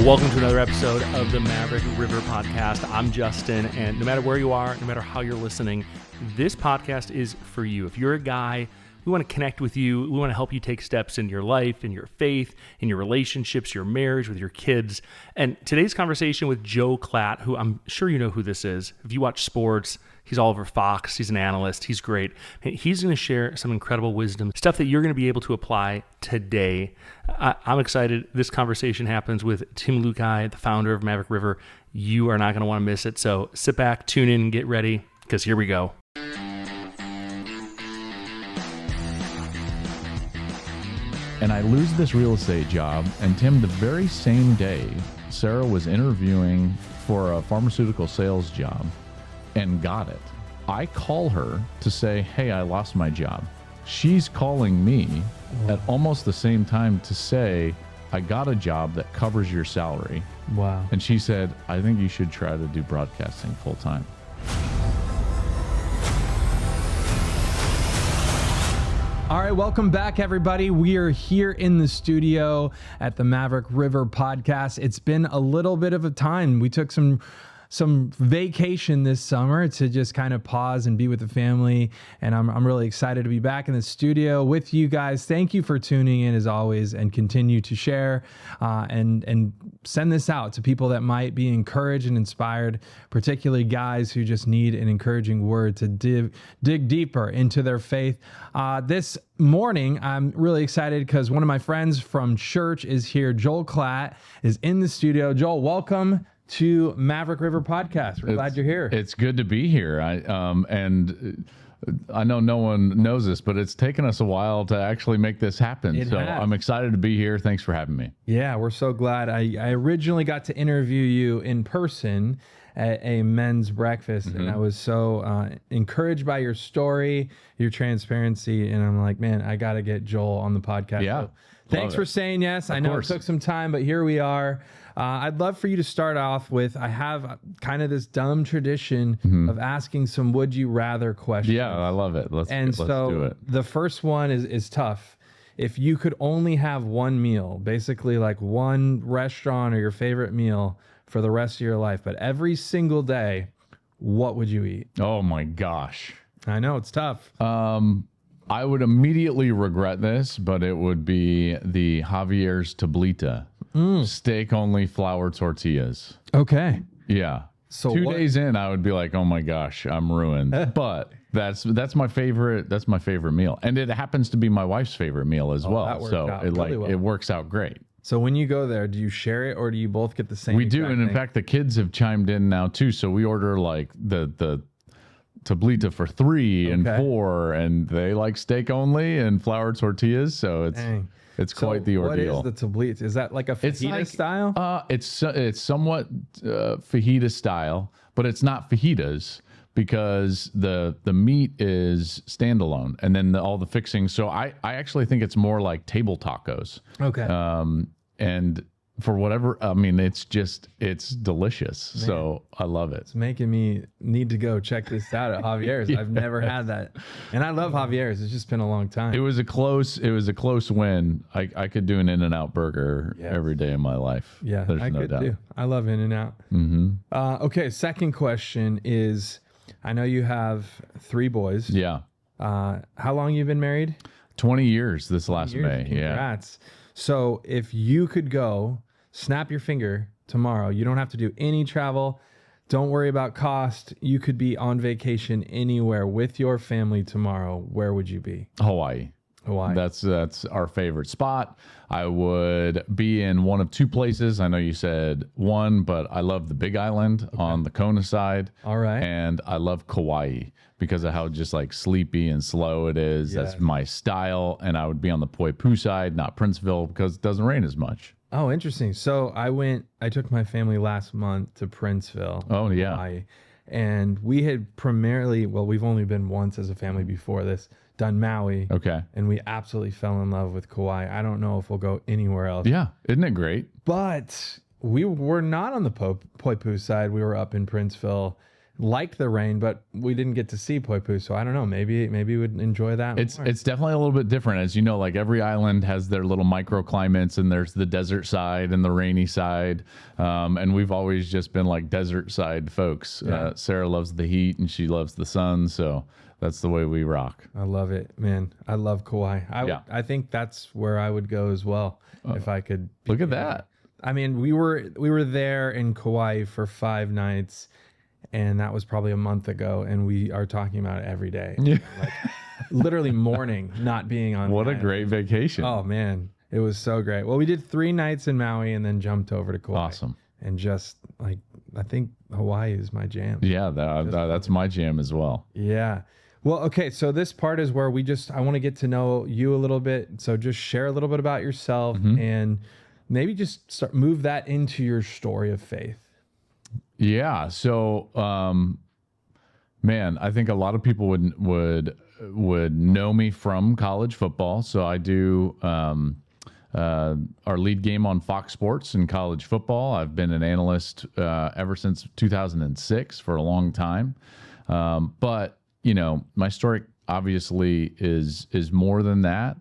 Welcome to another episode of the Maverick River Podcast. I'm Justin, and no matter where you are, no matter how you're listening, this podcast is for you. If you're a guy, we want to connect with you. We want to help you take steps in your life, in your faith, in your relationships, your marriage, with your kids. And today's conversation with Joel Klatt, who I'm sure you know who this is. If you watch sports, he's all over Fox. He's an analyst. He's great. He's going to share some incredible wisdom, stuff that you're going to be able to apply today. I'm excited. This conversation happens with Tim Lukai, the founder of Maverick River. You are not going to want to miss it. So sit back, tune in, and get ready, because here we go. And I lose this real estate job. And Tim, the very same day, Sarah was interviewing for a pharmaceutical sales job and got it. I call her to say, hey, I lost my job. She's calling me at almost the same time to say, I got a job that covers your salary. Wow. And she said, I think you should try to do broadcasting full time. All right, welcome back, everybody. We are here in the studio at the Maverick River Podcast. It's been a little bit of a time. We took some vacation this summer to just kind of pause and be with the family, and I'm really excited to be back in the studio with you guys. Thank you for tuning in as always, and continue to share and send this out to people that might be encouraged and inspired, particularly guys who just need an encouraging word to dig deeper into their faith. This morning, I'm really excited because one of my friends from church is here. Joel Klatt is in the studio. Joel, welcome to Maverick River Podcast. We're glad you're here. It's good to be here. And I know no one knows this, but it's taken us a while to actually make this happen. I'm excited to be here. Thanks for having me. Yeah, we're so glad. I originally got to interview you in person at a men's breakfast, and I was so encouraged by your story, your transparency, and I'm like, man, I got to get Joel on the podcast. Yeah. So thanks for saying yes. I know it took some time, but here we are. I'd love for you to start off with, I have kind of this dumb tradition of asking some would you rather questions. Yeah, I love it. Let's do it. The first one is tough. If you could only have one meal, basically like one restaurant or your favorite meal for the rest of your life, but every single day, what would you eat? Oh my gosh. I know it's tough. I would immediately regret this, but it would be the Javier's Tablita. Steak only flour tortillas. Okay. Yeah. So 2 days in, I would be like, "Oh my gosh, I'm ruined." But that's my favorite. That's my favorite meal, and it happens to be my wife's favorite meal as well. So it works out great. So when you go there, do you share it or do you both get the same? We do, and in fact, the kids have chimed in now too. So we order like the tablita for 3 and 4, and they like steak only and flour tortillas. So it's quite the ordeal. What is the tablita? Is that like a fajita style? It's somewhat fajita style, but it's not fajitas because the meat is standalone, and then all the fixings. So I actually think it's more like table tacos. Okay. And for whatever, I mean, it's delicious. Man. So I love it. It's making me need to go check this out at Javier's. I've never had that. And I love Javier's. It's just been a long time. It was a close win. I could do an In-N-Out burger every day of my life. Yeah, there's no doubt. Too. I love In-N-Out. Okay, second question is, I know you have 3 boys. Yeah. How long you been married? 20 years this last May. Congrats. Yeah. So if you could go, snap your finger tomorrow, you don't have to do any travel. Don't worry about cost. You could be on vacation anywhere with your family tomorrow. Where would you be? Hawaii. That's our favorite spot. I would be in one of 2 places. I know you said 1, but I love the Big Island on the Kona side. All right. And I love Kauai because of how just like sleepy and slow it is. That's my style. And I would be on the Poipu side, not Princeville, because it doesn't rain as much. Oh, interesting. So I took my family last month to Princeville. Oh, yeah. Hawaii, and we had we've only been once as a family before this, done Maui. Okay. And we absolutely fell in love with Kauai. I don't know if we'll go anywhere else. Yeah. Isn't it great? But we were not on the Poipu side. We were up in Princeville. liked the rain, but we didn't get to see Poipu. So I don't know. Maybe we would enjoy that. It's definitely a little bit different. As you know, like every island has their little microclimates, and there's the desert side and the rainy side. And we've always just been like desert side folks. Yeah. Sarah loves the heat and she loves the sun. So that's the way we rock. I love it, man. I love Kauai. I think that's where I would go as well if I could. Look at that. I mean, we were there in Kauai for 5 nights, and that was probably a month ago, and we are talking about it every day. Yeah. Like, literally mourning not being on. What a great vacation. Oh man, it was so great. Well, we did 3 nights in Maui and then jumped over to Kauai. Awesome. And just like, I think Hawaii is my jam. Yeah, that's my jam as well. Yeah. Well, okay, so this part is where I want to get to know you a little bit. So just share a little bit about yourself and maybe just move that into your story of faith. Yeah. So, man, I think a lot of people would know me from college football. So I do our lead game on Fox Sports in college football. I've been an analyst ever since 2006 for a long time. But you know, my story obviously is more than that.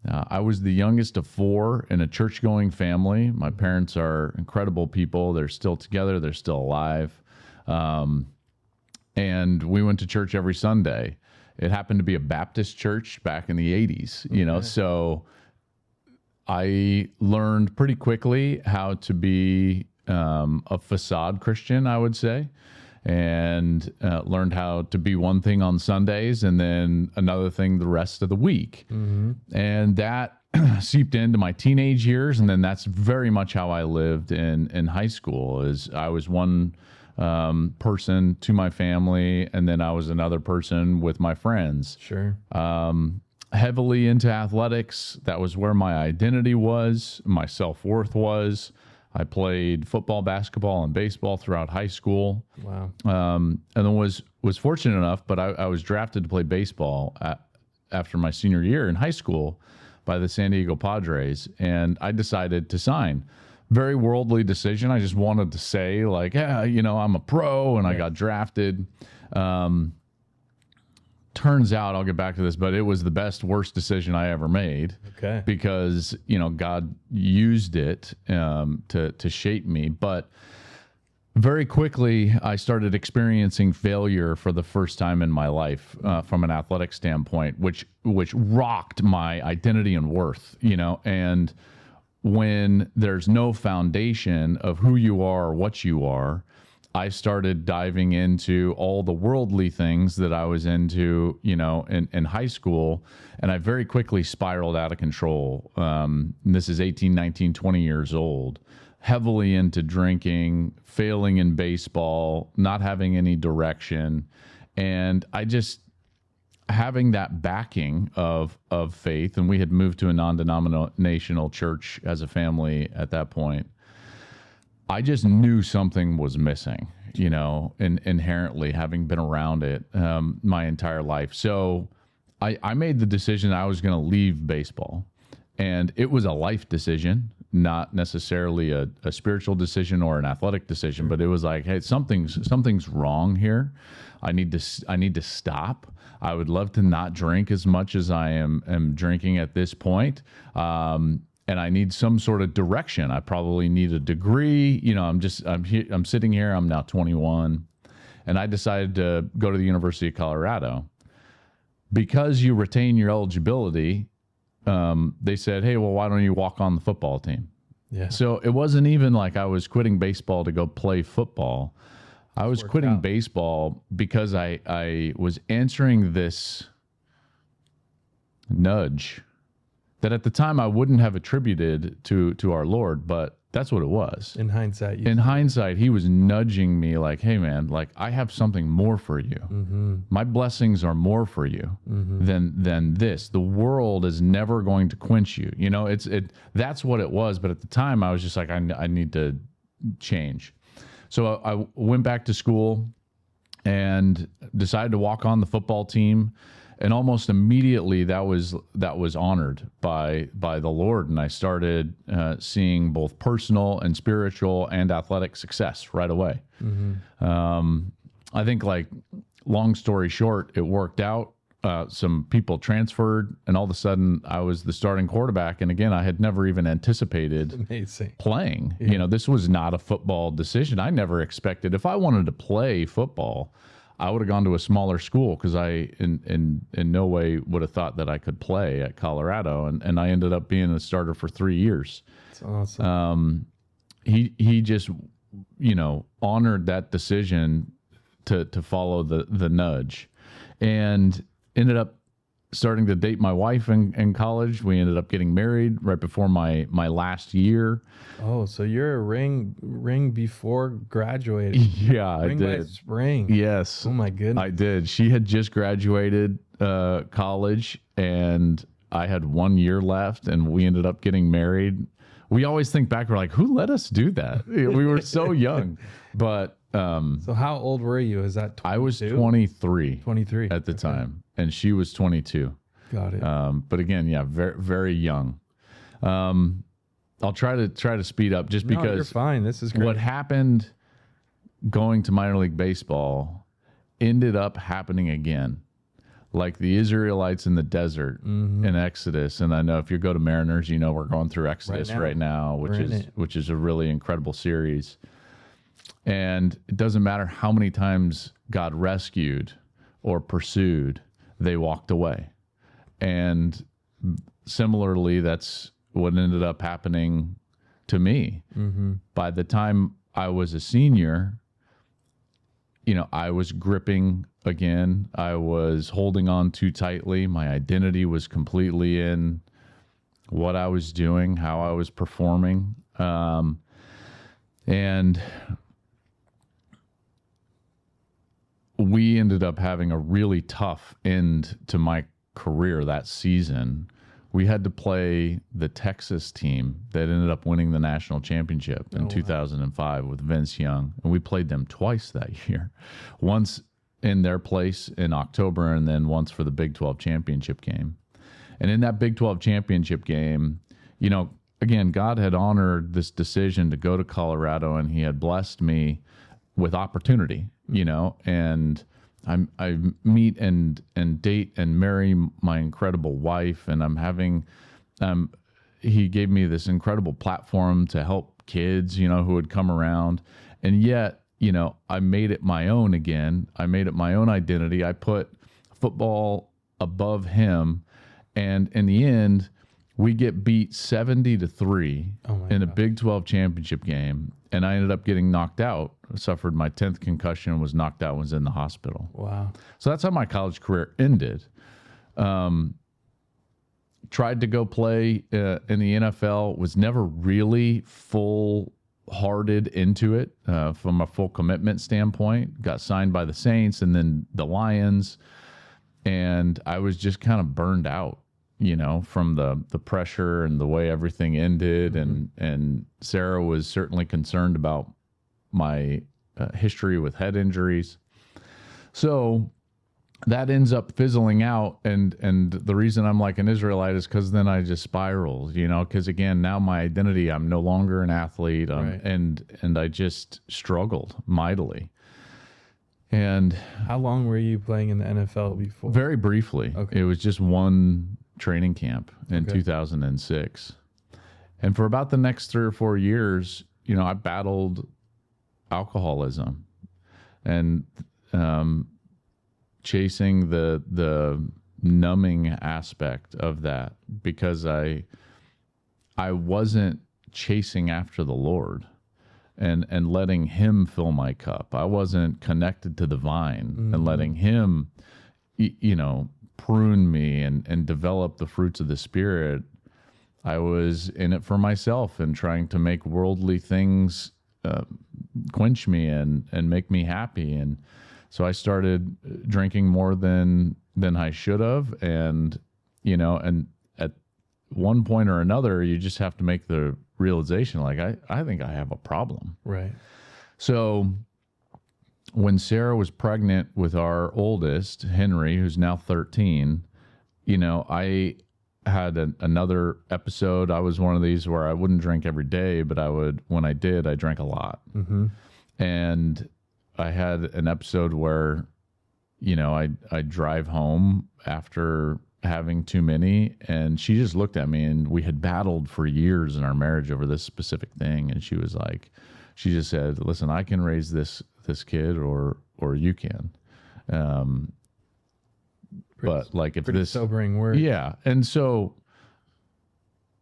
I was the youngest of 4 in a church-going family. My parents are incredible people. They're still together. They're still alive. And we went to church every Sunday. It happened to be a Baptist church back in the 80s, you know, so I learned pretty quickly how to be a facade Christian, I would say. And learned how to be one thing on Sundays and then another thing the rest of the week. And that seeped into my teenage years. And then that's very much how I lived in high school. Is I was one person to my family, and then I was another person with my friends. Sure. Heavily into athletics. That was where my identity was, my self-worth was. I played football, basketball, and baseball throughout high school. Wow. And then was fortunate enough, but I was drafted to play baseball after my senior year in high school by the San Diego Padres, and I decided to sign. Very worldly decision. I just wanted to say, like, yeah, you know, I'm a pro, and I got drafted. Turns out, I'll get back to this, but it was the worst decision I ever made. Okay. Because, you know, God used it to shape me. But very quickly, I started experiencing failure for the first time in my life from an athletic standpoint, which rocked my identity and worth, you know. And when there's no foundation of who you are or what you are, I started diving into all the worldly things that I was into, you know, in high school, and I very quickly spiraled out of control. This is 18, 19, 20 years old, heavily into drinking, failing in baseball, not having any direction, and I just having that backing of faith, and we had moved to a non-denominational church as a family at that point. I just knew something was missing, you know, inherently having been around it my entire life. So I made the decision I was going to leave baseball, and it was a life decision, not necessarily a spiritual decision or an athletic decision, but it was like, hey, something's wrong here. I need to stop. I would love to not drink as much as I am drinking at this point. And I need some sort of direction. I probably need a degree. You know, I'm sitting here. I'm now 21, and I decided to go to the University of Colorado because you retain your eligibility. They said, "Hey, well, why don't you walk on the football team?" Yeah. So it wasn't even like I was quitting baseball to go play football. I was quitting baseball because I was answering this nudge that at the time I wouldn't have attributed to our Lord, but that's what it was. In hindsight. In hindsight, he was nudging me like, hey man, like I have something more for you. My blessings are more for you than this. The world is never going to quench you. You know, that's what it was. But at the time I was just like, I need to change. So I went back to school and decided to walk on the football team. And almost immediately that was honored by the Lord, and I started seeing both personal and spiritual and athletic success right away. I think, like, long story short, it worked out. Some people transferred, and all of a sudden I was the starting quarterback. And again, I had never even anticipated playing. Yeah. You know, this was not a football decision. I never expected. If I wanted to play football, I would have gone to a smaller school, because I in no way would have thought that I could play at Colorado. And I ended up being a starter for 3 years. That's awesome. He just, you know, honored that decision to follow the nudge, and ended up starting to date my wife in college. We ended up getting married right before my last year. Oh, so you're a ring before graduating. Yeah, ring I did. by spring. Yes. Oh my goodness. I did. She had just graduated college, and I had 1 year left, and we ended up getting married. We always think back, we're like, who let us do that? We were so young. But so how old were you? Is that 22? I was 23. 23 at the time, and she was 22. Got it. But again, yeah, very, very young. I'll try to speed up just No, because you're fine. This is great. what happened going to minor league baseball ended up happening again, like the Israelites in the desert in Exodus. And I know if you go to Mariners, you know we're going through Exodus right now, which is a really incredible series. And it doesn't matter how many times God rescued or pursued, they walked away. And similarly, that's what ended up happening to me. By the time I was a senior, you know, I was gripping again. I was holding on too tightly. My identity was completely in what I was doing, how I was performing. And we ended up having a really tough end to my career that season. We had to play the Texas team that ended up winning the national championship in 2005 with Vince Young. And we played them twice that year. Once in their place in October, and then once for the Big 12 championship game. And in that Big 12 championship game, you know, again, God had honored this decision to go to Colorado, and he had blessed me with opportunity, you know, and I meet and date and marry my incredible wife, and I'm having, he gave me this incredible platform to help kids, you know, who would come around. And yet, you know, I made it my own again. I made it my own identity. I put football above him. And in the end, we get beat 70-3 in a Big 12 championship game. And I ended up getting knocked out. I suffered my 10th concussion, was knocked out, was in the hospital. Wow. So that's how my college career ended. Tried to go play in the NFL, was never really full-hearted into it from a full commitment standpoint. Got signed by the Saints and then the Lions. And I was just kind of burned out, you know, from the pressure and the way everything ended. And Sarah was certainly concerned about my history with head injuries. So that ends up fizzling out. And the reason I'm like an Israelite is because then I just spiraled, you know, because again, now my identity, I'm no longer an athlete. And I just struggled mightily. And how long were you playing in the NFL before? Very briefly. Okay. It was just one training camp in 2006. And for about the next 3 or 4 years, you know, I battled alcoholism and chasing the numbing aspect of that, because I wasn't chasing after the Lord and letting him fill my cup. I wasn't connected to the vine and letting him, you know, prune me and develop the fruits of the Spirit. I was in it for myself and trying to make worldly things quench me and make me happy. And so I started drinking more than I should have. And, you know, and at one point or another, you just have to make the realization, like, I think I have a problem. Right. So when Sarah was pregnant with our oldest, Henry, who's now 13, you know, I had another episode. I was one of these where I wouldn't drink every day, but when I did, I drank a lot. And I had an episode where, I drive home after having too many, and she just looked at me, and we had battled for years in our marriage over this specific thing. And she was like, she just said, listen, I can raise this kid or you can. But like if this sobering word. Yeah. And so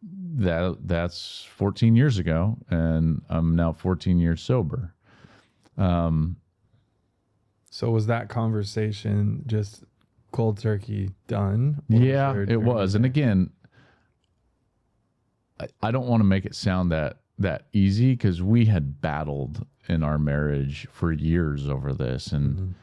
that's 14 years ago, and I'm now 14 years sober. So was that conversation just cold turkey done? Yeah, it was. And again, I don't want to make it sound that easy, because we had battled in our marriage for years over this. And,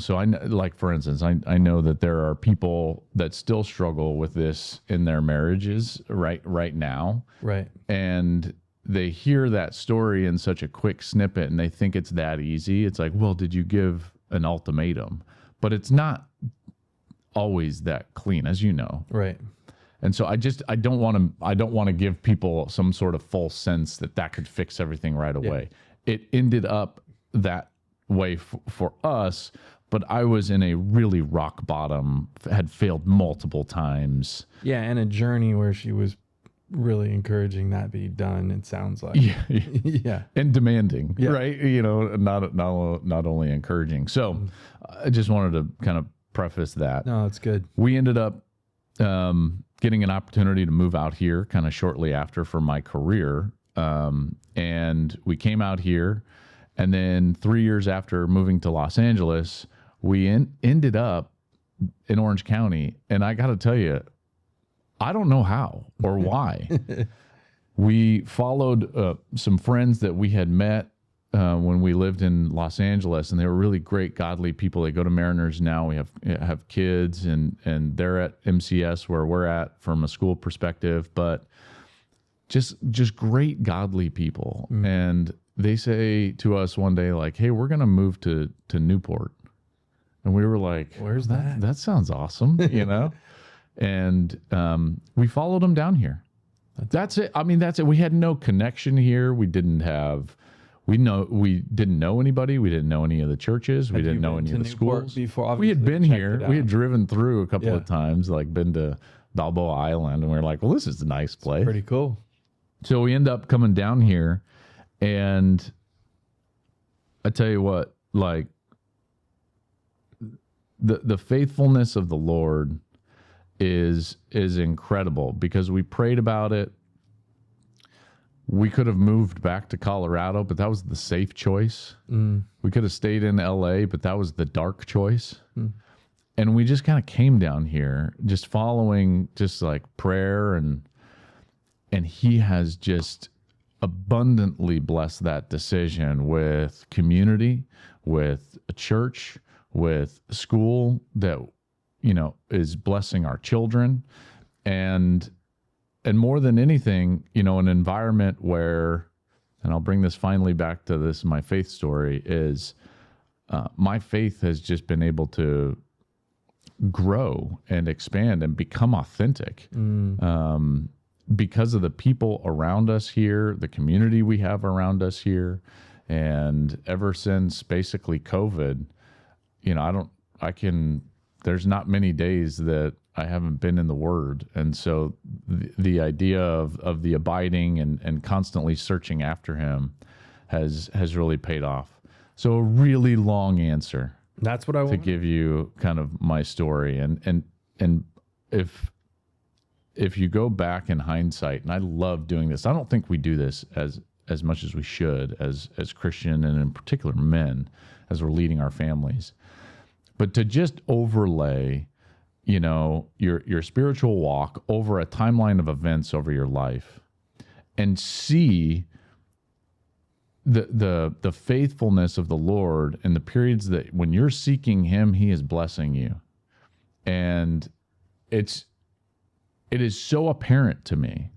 so like, for instance, I know that there are people that still struggle with this in their marriages right now. Right. And they hear that story in such a quick snippet, and they think it's that easy. It's like, well, did you give an ultimatum? But it's not always that clean, as you know. Right. And so I don't want to give people some sort of false sense that could fix everything right away. Yeah. It ended up that way for us, but I was in a really rock bottom, had failed multiple times. Yeah, and a journey where she was really encouraging that be done, it sounds like. Yeah. Yeah. And demanding, right? Not only encouraging. So I just wanted to kind of preface that. No, it's good. We ended up getting an opportunity to move out here kind of shortly after for my career. And we came out here, and then 3 years after moving to Los Angeles, we ended up in Orange County. And I got to tell you, I don't know how or why. We followed some friends that we had met when we lived in Los Angeles, and they were really great, godly people. They go to Mariners now. We have kids, and they're at MCS where we're at from a school perspective, but just great, godly people. And they say to us one day, like, hey, we're going to move to Newport. And we were like, where's that? That sounds awesome, And we followed them down here. That's it. I mean, that's it. We had no connection here. We didn't know anybody. We didn't know any of the churches. We didn't know any of the schools. Before, we had been here. We had driven through a couple of times, like been to Balboa Island, and we were like, well, this is a nice place. Pretty cool. So we end up coming down here, and I tell you what, like the faithfulness of the Lord is incredible, because we prayed about it. We could have moved back to Colorado, but that was the safe choice. We could have stayed in LA, but that was the dark choice. And we just kind of came down here just following just like prayer, and he has just abundantly blessed that decision with community, with a church, with school that is blessing our children, and more than anything, an environment where, and I'll bring this finally back to this, my faith story is, my faith has just been able to grow and expand and become authentic, because of the people around us here, the community we have around us here. And ever since basically COVID, there's not many days that I haven't been in the Word. And so the idea of the abiding and constantly searching after Him has really paid off. So a really long answer. That's what I want to give you kind of my story. And if you go back in hindsight, and I love doing this, I don't think we do this as much as we should as Christian, and in particular men, as we're leading our families. But to just overlay, your spiritual walk over a timeline of events over your life, and see the faithfulness of the Lord in the periods that when you're seeking Him, He is blessing you. And it is so apparent to me,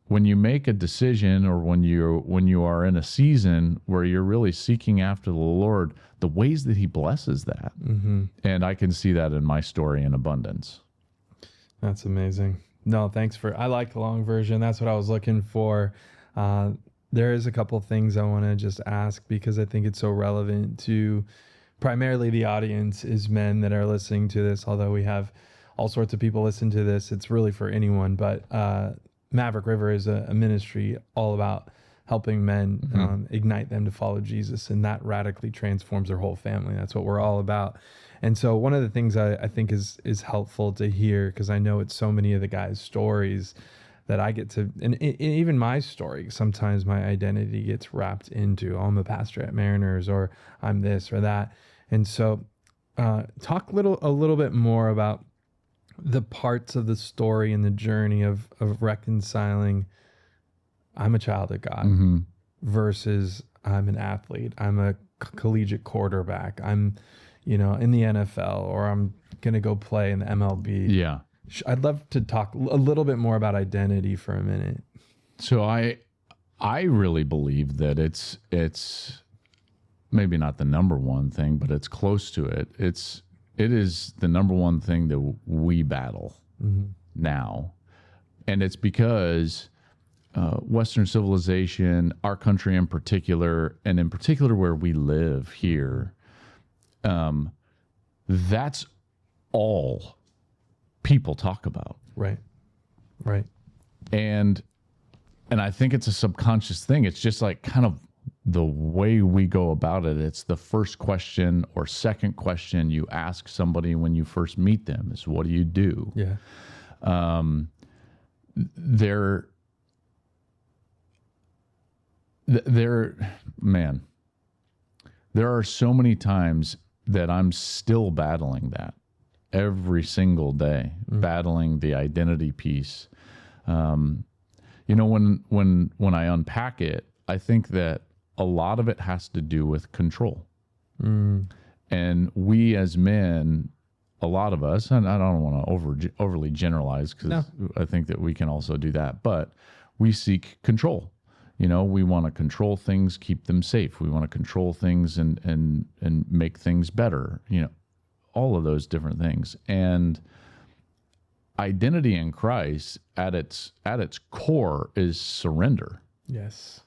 when you make a decision, or when you are in a season where you're really seeking after the Lord, the ways that He blesses that. And I can see that in my story in abundance. That's amazing. No, thanks I like the long version. That's what I was looking for. There is a couple things I want to just ask because I think it's so relevant to primarily the audience is men that are listening to this, although we have all sorts of people listen to this. It's really for anyone, but Maverick River is a ministry all about helping men ignite them to follow Jesus, and that radically transforms their whole family. That's what we're all about. And so one of the things I think is helpful to hear, because I know it's so many of the guys' stories that I get to, and even my story, sometimes my identity gets wrapped into, oh, I'm a pastor at Mariners, or I'm this or that. And so talk a little bit more about the parts of the story and the journey of reconciling I'm a child of God versus I'm an athlete. I'm a collegiate quarterback. I'm, in the NFL, or I'm going to go play in the MLB. Yeah. I'd love to talk a little bit more about identity for a minute. So I really believe that it's maybe not the number one thing, but it's close to it. It is the number one thing that we battle now. And it's because Western civilization, our country in particular, and in particular where we live here, that's all people talk about. Right. And I think it's a subconscious thing. It's just like kind of the way we go about it. It's the first question or second question you ask somebody when you first meet them is, what do you do? Yeah. There are so many times that I'm still battling that every single day, battling the identity piece. When I unpack it, I think that a lot of it has to do with control. And we as men, a lot of us, and I don't want to overly generalize, because I think that we can also do that, but we seek control. We want to control things, keep them safe. We want to control things and make things better. All of those different things. And identity in Christ at its core is surrender. Yes.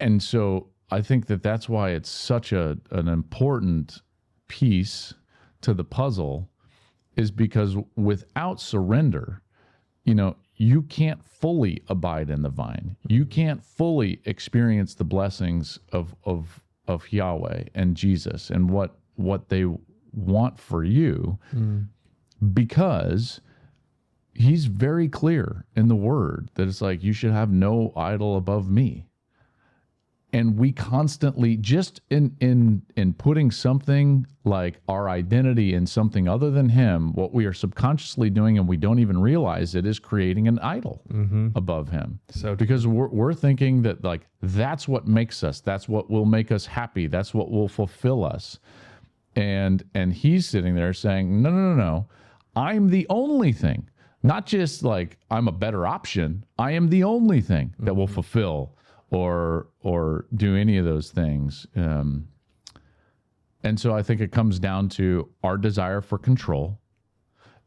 And so I think that that's why it's such an important piece to the puzzle, is because without surrender, you can't fully abide in the vine. You can't fully experience the blessings of Yahweh and Jesus and what they want for you, because he's very clear in the word that it's like, you should have no idol above me. And we constantly, just in putting something like our identity in something other than him, what we are subconsciously doing, and we don't even realize it, is creating an idol above him. So because we're thinking that like that's what makes us, that's what will make us happy, that's what will fulfill us. And he's sitting there saying, no, I'm the only thing. Not just like I'm a better option. I am the only thing that will fulfill or do any of those things. And so I think it comes down to our desire for control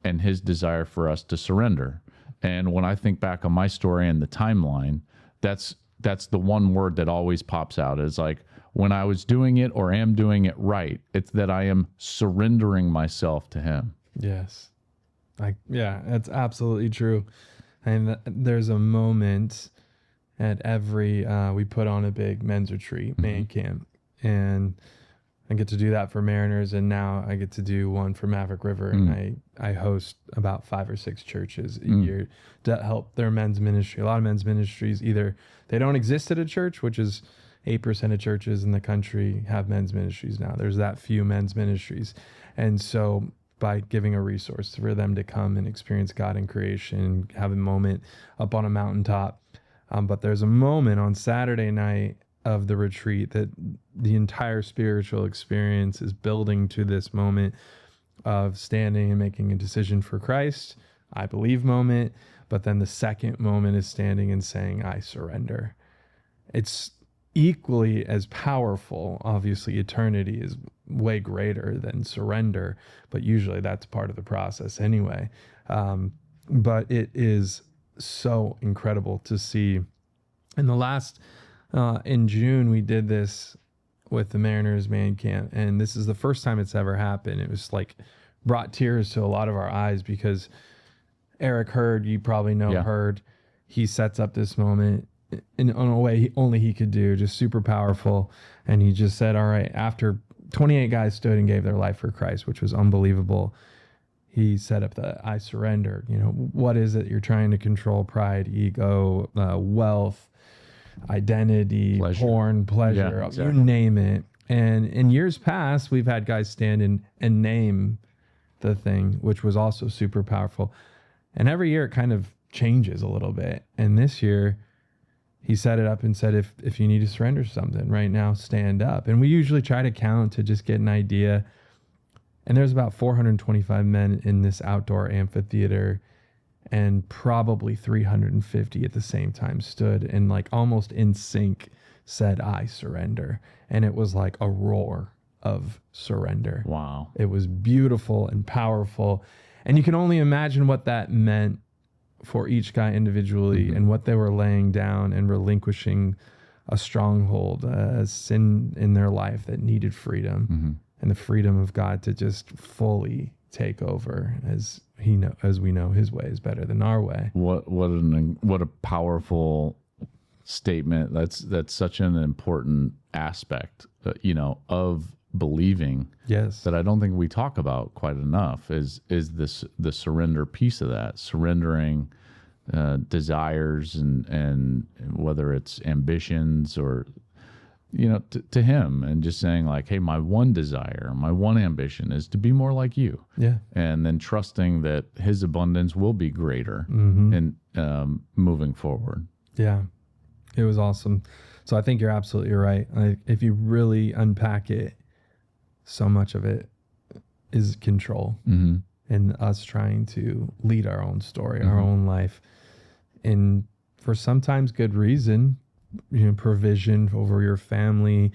and his desire for us to surrender. And when I think back on my story and the timeline, that's the one word that always pops out, is like, when I was doing it or am doing it right, it's that I am surrendering myself to him. Yes. That's absolutely true. And there's a moment at every, we put on a big men's retreat, man camp, and I get to do that for Mariners, and now I get to do one for Maverick River, and I host about 5 or 6 churches a year to help their men's ministry. A lot of men's ministries, either they don't exist at a church, which is 8% of churches in the country have men's ministries now. There's that few men's ministries. And so by giving a resource for them to come and experience God in creation, have a moment up on a mountaintop. But there's a moment on Saturday night of the retreat that the entire spiritual experience is building to this moment of standing and making a decision for Christ, I believe moment. But then the second moment is standing and saying, I surrender. It's equally as powerful. Obviously, eternity is way greater than surrender, but usually that's part of the process anyway. But it is so incredible to see And the last, in June, we did this with the Mariners Man Camp. And this is the first time it's ever happened. It was like brought tears to a lot of our eyes because Eric Hurd, you probably know Hurd, he sets up this moment in a way only he could do, just super powerful. And he just said, all right, after 28 guys stood and gave their life for Christ, which was unbelievable. He set up the I surrender. You know, what is it you're trying to control? Pride, ego, wealth, identity, pleasure. Porn, pleasure, Yeah, exactly. You name it. And in years past, we've had guys stand in and name the thing, which was also super powerful. And every year it kind of changes a little bit. And this year he set it up and said, if you need to surrender something right now, stand up. And we usually try to count to just get an idea. And there's about 425 men in this outdoor amphitheater, and probably 350 at the same time stood and like almost in sync said, I surrender. And it was like a roar of surrender. Wow. It was beautiful and powerful. And you can only imagine what that meant for each guy individually and what they were laying down and relinquishing a stronghold, a sin in their life that needed freedom and the freedom of God to just fully take over, as we know his way is better than our way. What a powerful statement. That's such an important aspect, of believing. Yes. That I don't think we talk about quite enough is the surrender piece of that, surrendering desires and whether it's ambitions or to him, and just saying like, hey, my one desire, my one ambition is to be more like you. Yeah. And then trusting that his abundance will be greater and moving forward. Yeah. It was awesome. So I think you're absolutely right. If you really unpack it, so much of it is control and us trying to lead our own story, our own life. And for sometimes good reason, provision over your family,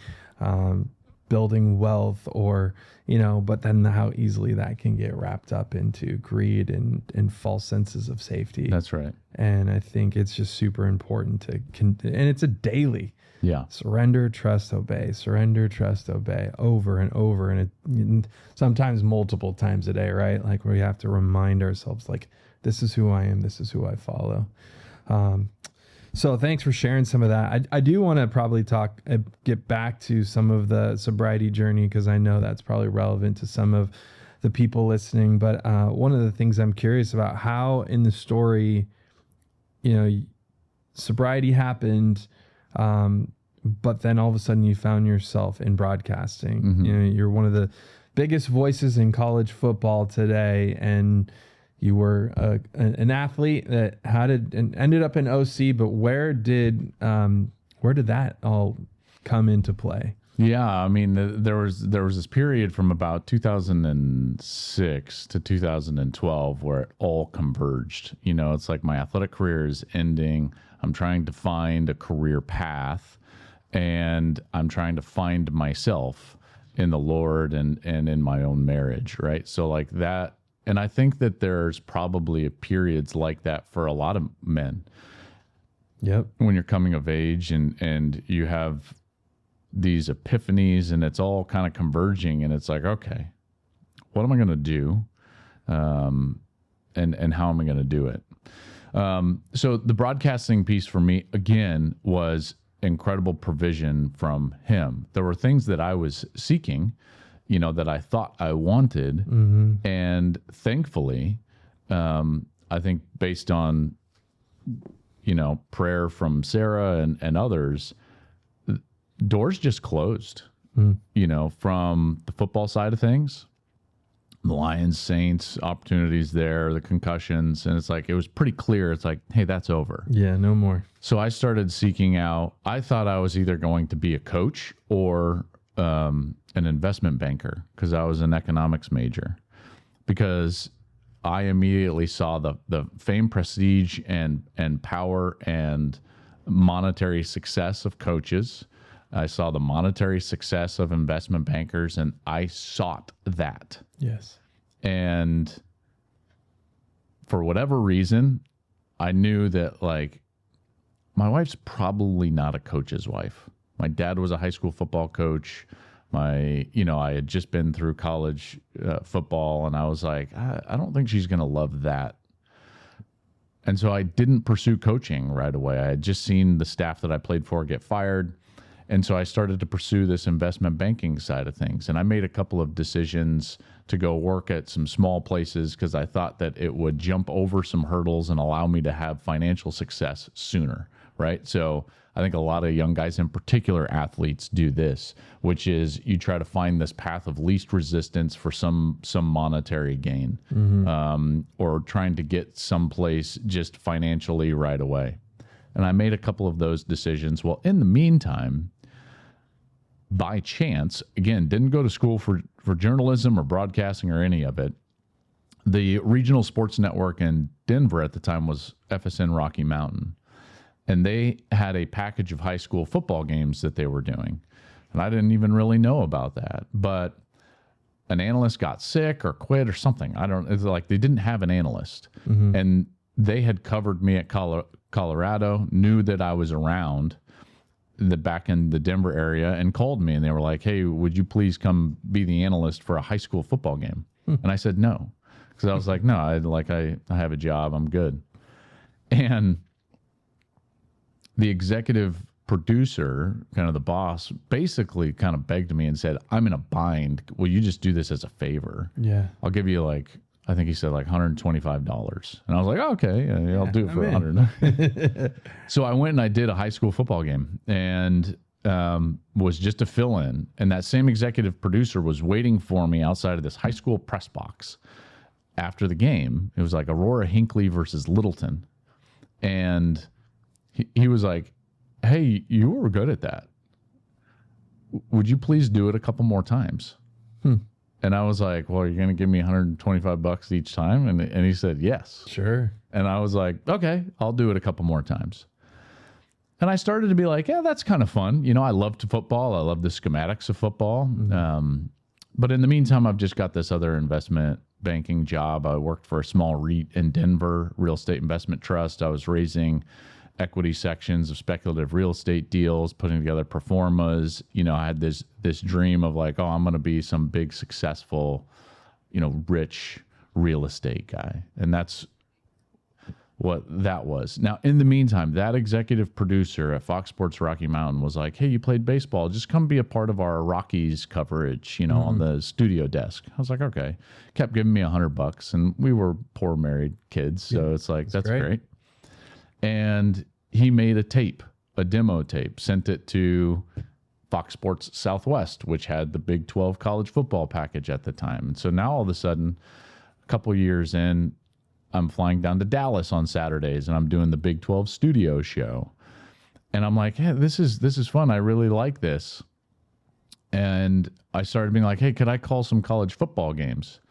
building wealth, or, but then how easily that can get wrapped up into greed and false senses of safety. That's right. And I think it's just super important and it's a daily. Yeah. Surrender, trust, obey. Surrender, trust, obey. Over and over. And sometimes multiple times a day, right? Like we have to remind ourselves, like, this is who I am. This is who I follow. So thanks for sharing some of that. I do want to probably get back to some of the sobriety journey, because I know that's probably relevant to some of the people listening. But one of the things I'm curious about, how in the story, sobriety happened, but then all of a sudden you found yourself in broadcasting. You're one of the biggest voices in college football today, and you were an athlete that ended up in OC. But where did that all come into play? Yeah, I mean, there was this period from about 2006 to 2012 where it all converged. It's like my athletic career is ending. I'm trying to find a career path, and I'm trying to find myself in the Lord and in my own marriage, right? So like that, and I think that there's probably periods like that for a lot of men. Yep. When you're coming of age and you have these epiphanies and it's all kind of converging, and it's like, okay, what am I going to do? And how am I going to do it? So the broadcasting piece for me, again, was incredible provision from him. There were things that I was seeking, that I thought I wanted. And thankfully, I think based on, prayer from Sarah and others, doors just closed, from the football side of things, the Lions, Saints, opportunities there, the concussions. And it's like, it was pretty clear. It's like, hey, that's over. Yeah, no more. So I started seeking out, I thought I was either going to be a coach or an investment banker, because I was an economics major, because I immediately saw the fame, prestige, and power and monetary success of coaches. I saw the monetary success of investment bankers, and I sought that. Yes. And for whatever reason, I knew that like my wife's probably not a coach's wife. My dad was a high school football coach. I had just been through college football, and I was like, I don't think she's going to love that. And so I didn't pursue coaching right away. I had just seen the staff that I played for get fired. And so I started to pursue this investment banking side of things. And I made a couple of decisions to go work at some small places because I thought that it would jump over some hurdles and allow me to have financial success sooner, right? So I think a lot of young guys, in particular athletes, do this, which is you try to find this path of least resistance for some monetary gain, or trying to get someplace just financially right away. And I made a couple of those decisions. Well, in the meantime, by chance, again, didn't go to school for journalism or broadcasting or any of it. The regional sports network in Denver at the time was FSN Rocky Mountain. And they had a package of high school football games that they were doing. And I didn't even really know about that. But an analyst got sick or quit or something. It's like they didn't have an analyst. And they had covered me at Colorado, knew that I was around back in the Denver area, and called me. And they were like, hey, would you please come be the analyst for a high school football game? And I said no. Because I was like, no, I have a job. I'm good. And the executive producer, kind of the boss, basically kind of begged me and said, I'm in a bind. Will you just do this as a favor? Yeah. I'll give you I think he said $125. And I was like, oh, okay, yeah, I'll do it for $100. So I went and I did a high school football game and was just a fill in. And that same executive producer was waiting for me outside of this high school press box after the game. It was like Aurora Hinckley versus Littleton. And he was like, hey, you were good at that. Would you please do it a couple more times? And I was like, well, you're going to give me $125 each time? And he said, yes. Sure. And I was like, okay, I'll do it a couple more times. And I started to be like, yeah, that's kind of fun. I loved football. I love the schematics of football. But in the meantime, I've just got this other investment banking job. I worked for a small REIT in Denver, Real Estate Investment Trust. I was raising equity sections of speculative real estate deals, putting together pro formas. I had this dream of like, oh, I'm going to be some big, successful, rich real estate guy. And that's what that was. Now, in the meantime, that executive producer at Fox Sports Rocky Mountain was like, hey, you played baseball. Just come be a part of our Rockies coverage, on the studio desk. I was like, okay. Kept giving me $100. And we were poor married kids. So it's like, that's great. And he made a demo tape, sent it to Fox Sports Southwest, which had the Big 12 college football package at the time. And so now all of a sudden, a couple of years in, I'm flying down to Dallas on Saturdays and I'm doing the Big 12 studio show. And I'm like, hey, this is fun. I really like this. And I started being like, hey, could I call some college football games?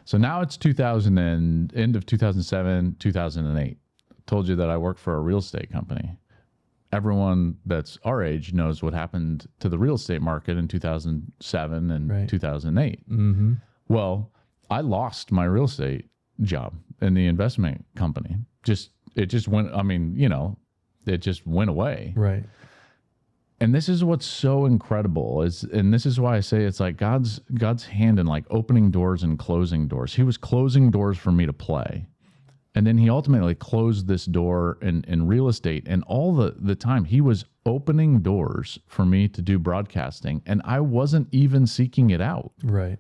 So now it's end of 2007, 2008. Told you that I work for a real estate company. Everyone that's our age knows what happened to the real estate market in 2007 and 2008. Well, I lost my real estate job in the investment company. It just went away. Right. And this is what's so incredible and this is why I say it's like God's hand in like opening doors and closing doors. He was closing doors for me to play. And then he ultimately closed this door in real estate. And all the time he was opening doors for me to do broadcasting. And I wasn't even seeking it out. Right.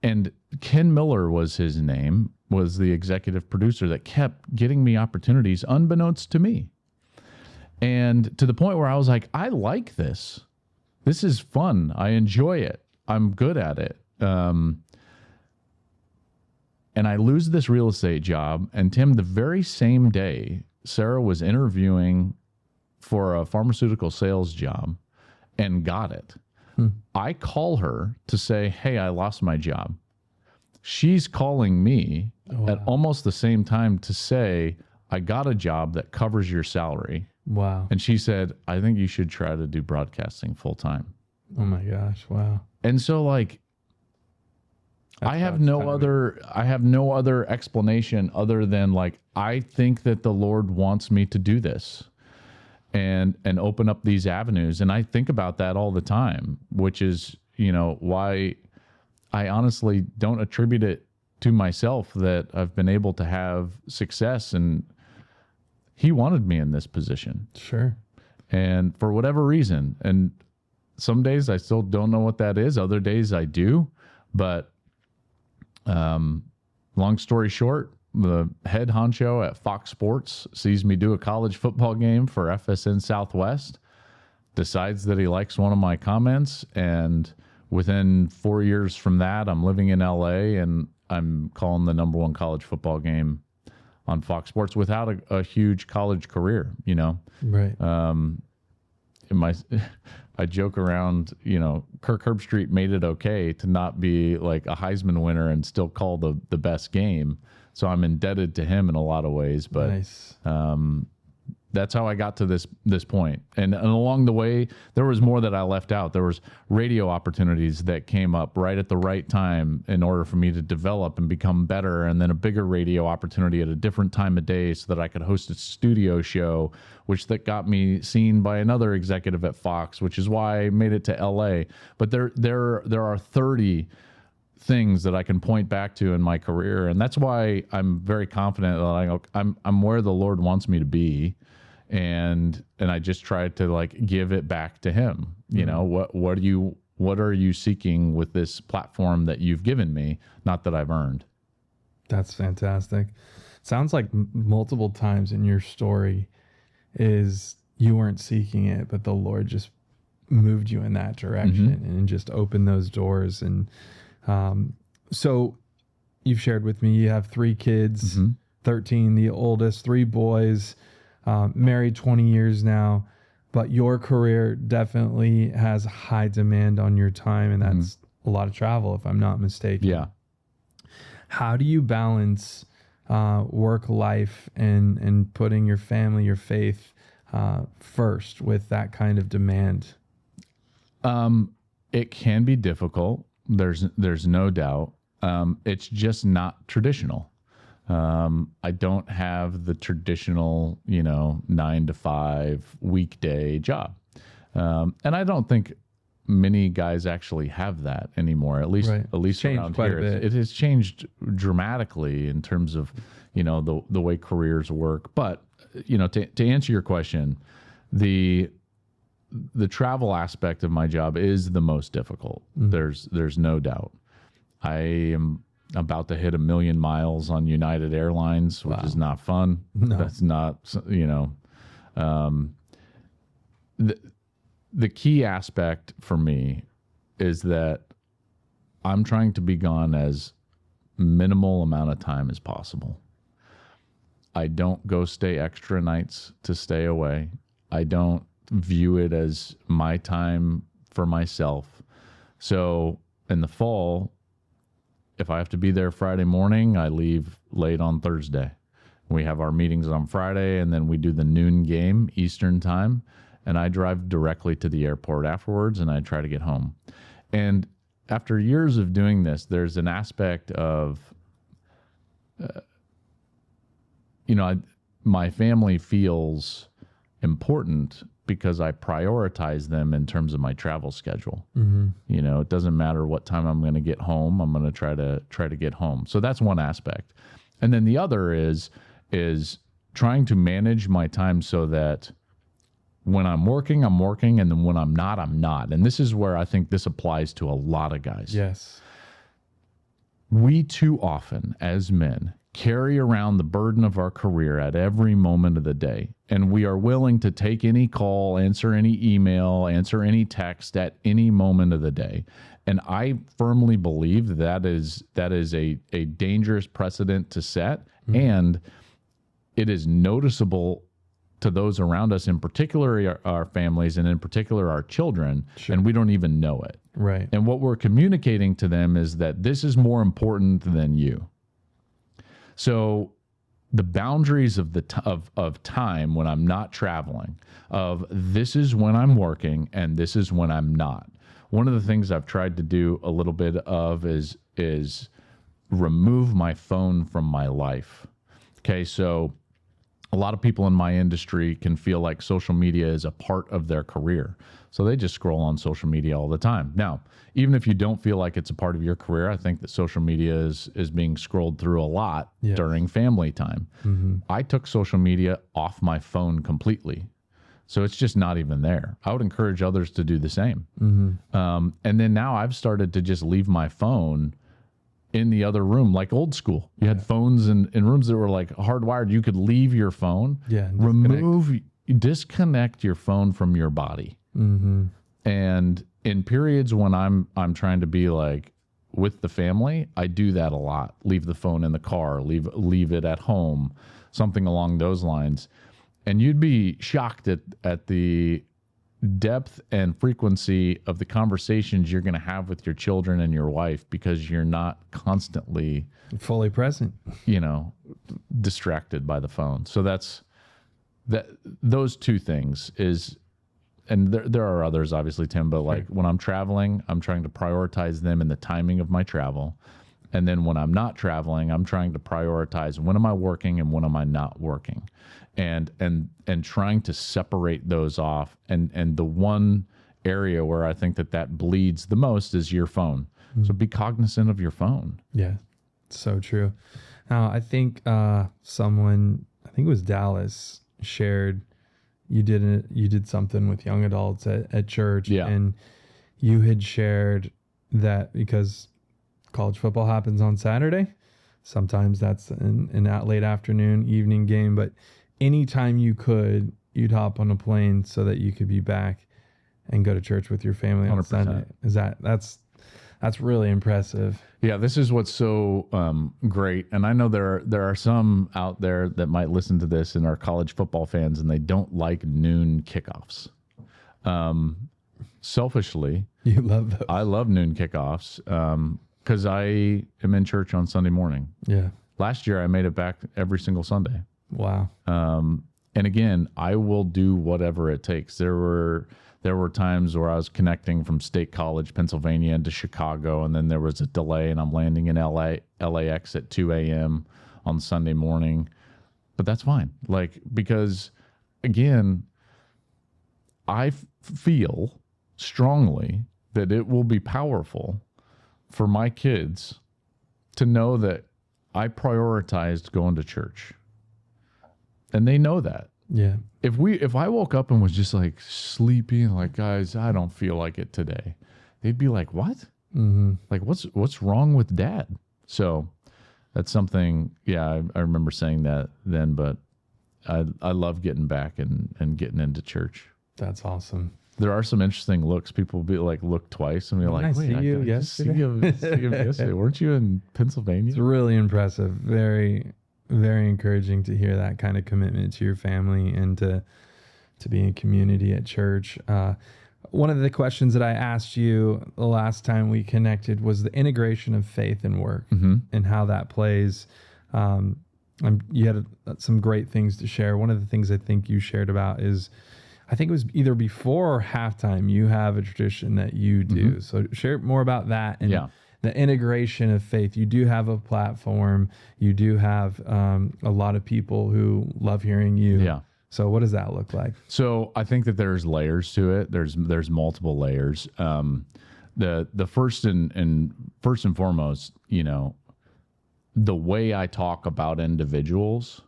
And Ken Miller was his name, was the executive producer that kept getting me opportunities unbeknownst to me. And to the point where I was like, I like this. This is fun. I enjoy it. I'm good at it. And I lose this real estate job. And Tim, the very same day, Sarah was interviewing for a pharmaceutical sales job and got it. I call her to say, hey, I lost my job. She's calling me at almost the same time to say, I got a job that covers your salary. Wow. And she said, I think you should try to do broadcasting full time. Oh my gosh. Wow. And so like, I have no other explanation other than like, I think that the Lord wants me to do this. and open up these avenues. And I think about that all the time, which is, why I honestly don't attribute it to myself that I've been able to have success. And he wanted me in this position. Sure. And for whatever reason, and some days I still don't know what that is. Other days I do. But long story short, the head honcho at Fox Sports sees me do a college football game for FSN Southwest, decides that he likes one of my comments, and within 4 years from that, I'm living in LA and I'm calling the number one college football game on Fox Sports without a huge college career, Right. I joke around, Kirk Herbstreit made it okay to not be like a Heisman winner and still call the best game. So I'm indebted to him in a lot of ways, but Nice. That's how I got to this point. And along the way, there was more that I left out. There was radio opportunities that came up right at the right time in order for me to develop and become better. And then a bigger radio opportunity at a different time of day so that I could host a studio show, which that got me seen by another executive at Fox, which is why I made it to LA. But there are 30 things that I can point back to in my career. And that's why I'm very confident that I'm where the Lord wants me to be. And I just try to like give it back to him. What are you seeking with this platform that you've given me, not that I've earned? That's fantastic. Sounds like multiple times in your story is you weren't seeking it, but the Lord just moved you in that direction and just opened those doors. And so you've shared with me, you have 3 kids, 13, the oldest, 3 boys, married 20 years now, but your career definitely has high demand on your time, and that's a lot of travel, if I'm not mistaken. Yeah. How do you balance work life and putting your family, your faith first with that kind of demand? It can be difficult. There's no doubt. It's just not traditional. I don't have the traditional, 9 to 5 weekday job. And I don't think many guys actually have that anymore, at least around here. It has changed dramatically in terms of, the way careers work. But, to answer your question, the travel aspect of my job is the most difficult. There's no doubt. I am about to hit 1 million miles on United Airlines, which is not fun. No. That's not, the key aspect for me is that I'm trying to be gone as minimal amount of time as possible. I don't go stay extra nights to stay away. I don't view it as my time for myself. So in the fall, if I have to be there Friday morning, I leave late on Thursday. We have our meetings on Friday, and then we do the noon game Eastern time, and I drive directly to the airport afterwards, and I try to get home. And after years of doing this, there's an aspect of, my family feels important because I prioritize them in terms of my travel schedule. It doesn't matter what time I'm going to get home. I'm going to try to get home. So that's one aspect. And then the other is trying to manage my time so that when I'm working, and then when I'm not, I'm not. And this is where I think this applies to a lot of guys. Yes. We too often, as men, carry around the burden of our career at every moment of the day. And we are willing to take any call, answer any email, answer any text at any moment of the day. And I firmly believe that is a dangerous precedent to set. And it is noticeable to those around us, in particular our families and in particular our children, and we don't even know it. Right. And what we're communicating to them is that this is more important than you. So the boundaries of of time when I'm not traveling, of this is when I'm working and this is when I'm not. One of the things I've tried to do a little bit of is remove my phone from my life. Okay, so a lot of people in my industry can feel like social media is a part of their career. So they just scroll on social media all the time. Now, even if you don't feel like it's a part of your career, I think that social media is being scrolled through a lot during family time. I took social media off my phone completely. So it's just not even there. I would encourage others to do the same. And then now I've started to just leave my phone in the other room, like old school. You had phones in rooms that were like hardwired. You could leave your phone, disconnect your phone from your body. And in periods when I'm trying to be like with the family, I do that a lot. Leave the phone in the car, leave it at home, something along those lines. And you'd be shocked at the depth and frequency of the conversations you're going to have with your children and your wife, because you're not constantly fully present, distracted by the phone. So those two things is, and there are others obviously, Tim, but like when I'm traveling, I'm trying to prioritize them in the timing of my travel. And then when I'm not traveling, I'm trying to prioritize when am I working and when am I not working, and trying to separate those off. And the one area where I think that bleeds the most is your phone. So be cognizant of your phone. Yeah, so true. Now, I think someone, I think it was Dallas, shared you did something with young adults at church, and you had shared that because college football happens on Saturday, sometimes that's in that late afternoon, evening game, but anytime you could, you'd hop on a plane so that you could be back and go to church with your family on 100%. Sunday. That's really impressive. Yeah, this is what's so great. And I know there are some out there that might listen to this and are college football fans, and they don't like noon kickoffs. Selfishly, you love those. I love noon kickoffs because I am in church on Sunday morning. Yeah. Last year, I made it back every single Sunday. Wow. And again, I will do whatever it takes. There were times where I was connecting from State College, Pennsylvania into Chicago, and then there was a delay and I'm landing in LAX at 2 a.m. on Sunday morning. But that's fine. Because again, I feel strongly that it will be powerful for my kids to know that I prioritized going to church. And they know that. Yeah. If I woke up and was just like sleepy and like, guys, I don't feel like it today, they'd be like, what? Like, what's wrong with Dad? So that's something, I remember saying that then, but I love getting back and getting into church. That's awesome. There are some interesting looks. People will be like, look twice and be like, wait, I see you yesterday. Weren't you in Pennsylvania? It's really impressive. Very, very encouraging to hear that kind of commitment to your family and to be in community at church. One of the questions that I asked you the last time we connected was the integration of faith and work and how that plays. You had some great things to share. One of the things I think you shared about is, I think it was either before or halftime, you have a tradition that you do. So share more about that and the integration of faith. You do have a platform. You do have a lot of people who love hearing you. Yeah. So what does that look like? So I think that there's layers to it. There's multiple layers. The first and foremost, the way I talk about individuals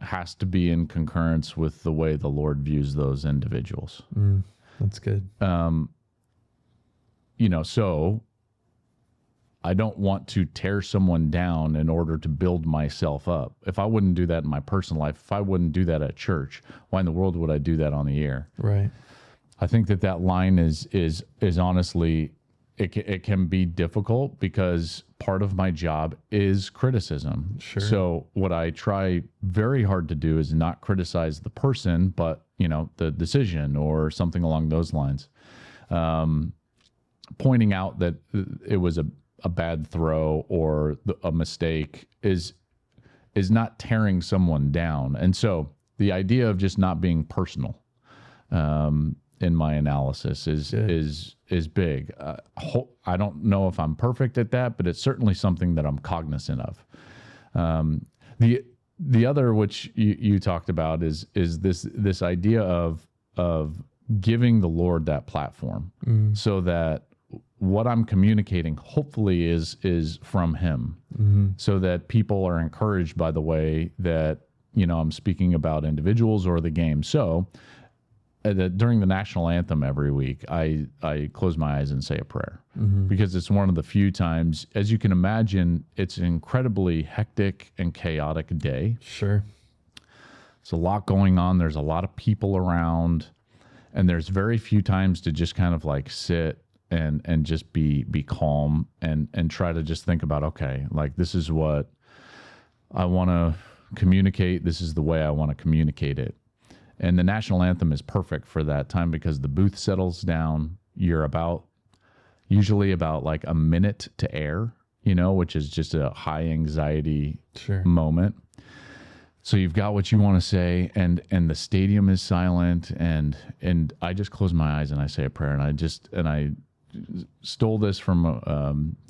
has to be in concurrence with the way the Lord views those individuals. That's good. So I don't want to tear someone down in order to build myself up. If I wouldn't do that in my personal life, if I wouldn't do that at church, why in the world would I do that on the air? Right. I think that line is honestly, it can be difficult because part of my job is criticism. Sure. So what I try very hard to do is not criticize the person, but the decision or something along those lines. Pointing out that it was a bad throw or a mistake is not tearing someone down. And so the idea of just not being personal in my analysis is big. I don't know if I'm perfect at that, but it's certainly something that I'm cognizant of. the other, which you talked about, is this idea of giving the Lord that platform, so that what I'm communicating hopefully is from Him, so that people are encouraged by the way that I'm speaking about individuals or the game. So during the national anthem every week, I close my eyes and say a prayer, because it's one of the few times, as you can imagine, it's an incredibly hectic and chaotic day. Sure. There's a lot going on. There's a lot of people around, and there's very few times to just kind of like sit and just be calm and try to just think about, okay, like this is what I want to communicate. This is the way I want to communicate it. And the national anthem is perfect for that time, because the booth settles down. You're usually about like a minute to air, which is just a high anxiety moment. So you've got what you want to say, and the stadium is silent, and I just close my eyes and I say a prayer, and I stole this from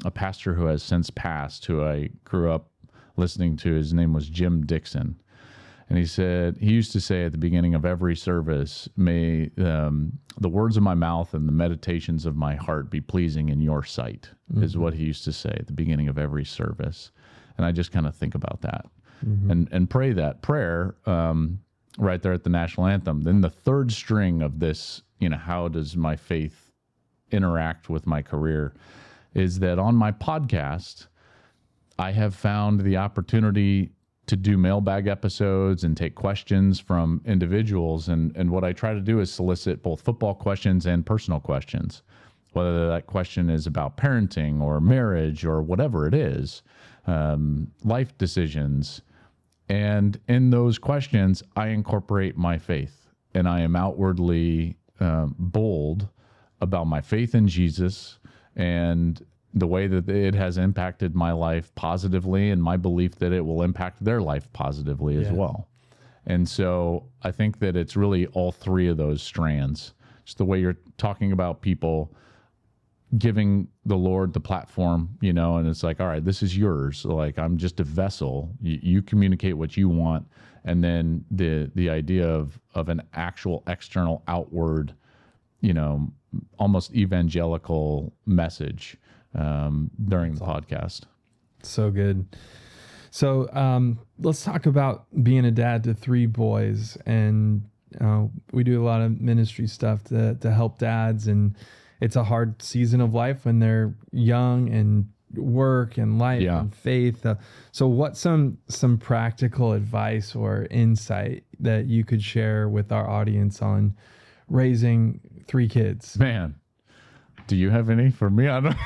a pastor who has since passed, who I grew up listening to. His name was Jim Dixon. And he used to say at the beginning of every service, may the words of my mouth and the meditations of my heart be pleasing in your sight, is what he used to say at the beginning of every service. And I just kind of think about that and pray that prayer right there at the national anthem. Then the third string of this, how does my faith interact with my career, is that on my podcast, I have found the opportunity to do mailbag episodes and take questions from individuals. And what I try to do is solicit both football questions and personal questions, whether that question is about parenting or marriage or whatever it is, life decisions. And in those questions, I incorporate my faith, and I am outwardly bold about my faith in Jesus and the way that it has impacted my life positively, and my belief that it will impact their life positively as well. And so I think that it's really all three of those strands. Just the way you're talking about people giving the Lord the platform, and it's like, all right, this is yours. Like, I'm just a vessel. You communicate what you want. And then the idea of an actual external outward, almost evangelical message during the podcast. So good. So let's talk about being a dad to 3 boys. And we do a lot of ministry stuff to help dads. And it's a hard season of life when they're young, and work and life and faith. So what's some practical advice or insight that you could share with our audience on raising 3 kids? Man, do you have any for me? I don't.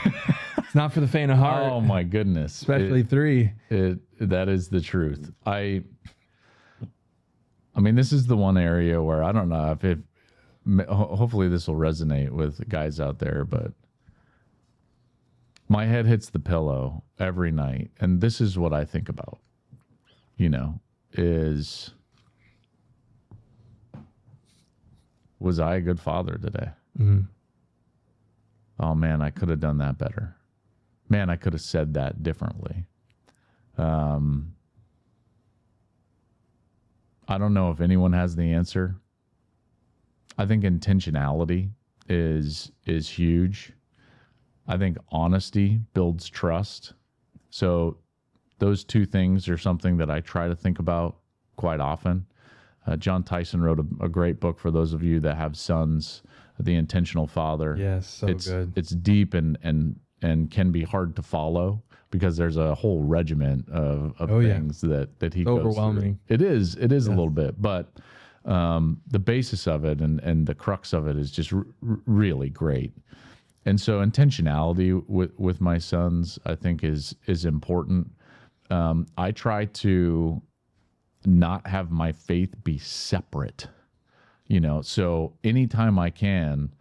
It's not for the faint of heart. Oh my goodness. Especially 3. That is the truth. I mean, this is the one area where I don't know if hopefully this will resonate with guys out there, but my head hits the pillow every night, and this is what I think about, was I a good father today? Oh man, I could have done that better. Man, I could have said that differently. I don't know if anyone has the answer. I think intentionality is huge. I think honesty builds trust. So those 2 things are something that I try to think about quite often. John Tyson wrote a great book for those of you that have sons, The Intentional Father. Yes, so good. It's deep and can be hard to follow, because there's a whole regiment of things that he goes overwhelming. Through. It is a little bit, but the basis of it and the crux of it is just really great. And so intentionality with my sons, I think, is important. I try to not have my faith be separate, so anytime I can,